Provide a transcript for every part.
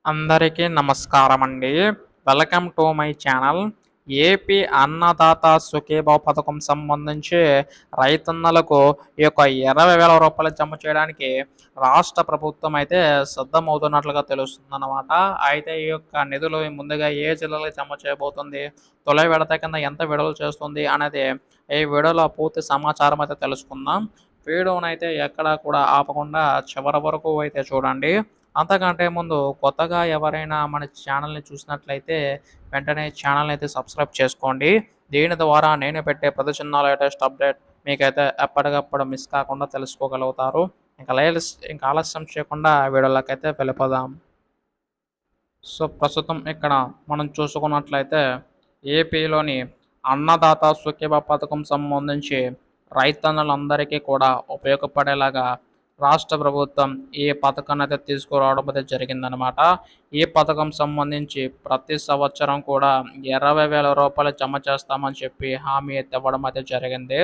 అందరికీ నమస్కారం అండి. Welcome to my channel. AP Annadata Sukhibhava పథకం సంబంధించి రైతన్నలకు ఈ యొక్క రూ. 20,000 జమ చేయడానికి రాష్ట్ర ప్రభుత్వం అయితే సిద్ధమవుతున్నట్లుగా తెలుస్తుందన్నమాట. అయితే ఈ యొక్క నిధులు ముందుగా ఏ జిల్లాలకు జమ చేయబోతుంది, తొలి విడత కింద ఎంత విడుదల చేస్తుంది అనేది ఈ వీడియోలో పూర్తి సమాచారం అయితే తెలుసుకుందాం. వీడియోనైతే ఎక్కడా కూడా ఆపకుండా చివరి వరకు అయితే చూడండి. అంతకంటే ముందు కొత్తగా ఎవరైనా మన ఛానల్‌ని చూసినట్లయితే వెంటనే ఛానల్‌ని అయితే సబ్స్క్రైబ్ చేసుకోండి. దీని ద్వారా నేను పెట్టే ప్రతి చిన్న లేటెస్ట్ అప్డేట్ మీకైతే ఎప్పటికప్పుడు మిస్ కాకుండా తెలుసుకోగలుగుతారు. ఇంక ఆలస్యం చేయకుండా వీడియోలోకైతే వెళ్ళిపోదాం. సో, ప్రస్తుతం ఇక్కడ మనం చూసుకున్నట్లయితే ఏపీలోని అన్నదాత సుఖీభ పథకం సంబంధించి రైతన్నలందరికీ కూడా ఉపయోగపడేలాగా రాష్ట్ర ప్రభుత్వం ఈ పథకాన్ని అయితే తీసుకురావడం అయితే జరిగిందనమాట. ఈ పథకం సంబంధించి ప్రతి సంవత్సరం కూడా రూ. 20,000 జమ చేస్తామని చెప్పి హామీ అయితే ఇవ్వడం అయితే జరిగింది.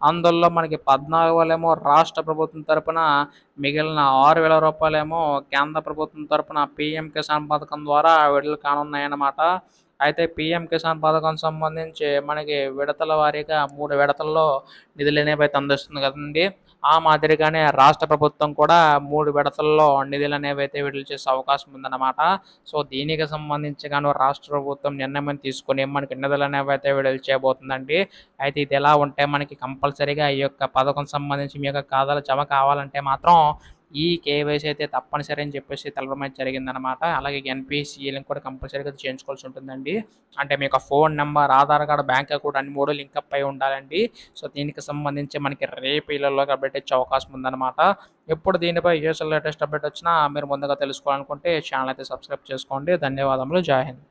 అందులో మనకి 14,000 రాష్ట్ర ప్రభుత్వం తరపున, మిగిలిన రూ. 6,000 కేంద్ర ప్రభుత్వం తరపున పీఎం కిసాన్ పథకం ద్వారా విడుదల కానున్నాయన్నమాట. అయితే పీఎం కిసాన్ పథకం సంబంధించి మనకి విడతల వారీగా 3 విడతల్లో నిధులనేవి అయితే అందిస్తుంది కదండీ! ఆ మాదిరిగానే రాష్ట్ర ప్రభుత్వం కూడా 3 విడతల్లో నిధులనేవైతే విడుదల చేసే అవకాశం ఉందన్నమాట. సో, దీనికి సంబంధించి గాను రాష్ట్ర ప్రభుత్వం నిర్ణయం తీసుకొని మనకి నిధులనేవైతే విడుదల చేయబోతుందండి. అయితే ఇది ఎలా ఉంటే మనకి కంపల్సరీగా ఈ యొక్క పథకం సంబంధించి మీ యొక్క ఖాతాలో జమ కావాలంటే మాత్రం ఈ కేవైసీ అయితే తప్పనిసరి అని చెప్పేసి తెలపడం అయితే జరిగిందనమాట. అలాగే ఎన్‌పీసీ లింక్ కూడా కంపల్సరీగా చేయించుకోవాల్సి ఉంటుందండి. అంటే మీ యొక్క phone number, Aadhaar card, bank account అన్ని 3 లింకప్ అయి ఉండాలండి. సో, దీనికి సంబంధించి మనకి రేపు ఈళ్ళలోగా అప్డేట్ ఇచ్చే అవకాశం ఉందనమాట. ఎప్పుడు దీనిపై లేటెస్ట్ అప్డేట్ వచ్చినా మీరు ముందుగా తెలుసుకోవాలనుకుంటే ఛానల్ అయితే సబ్స్క్రైబ్ చేసుకోండి. ధన్యవాదములు. జై హింద్.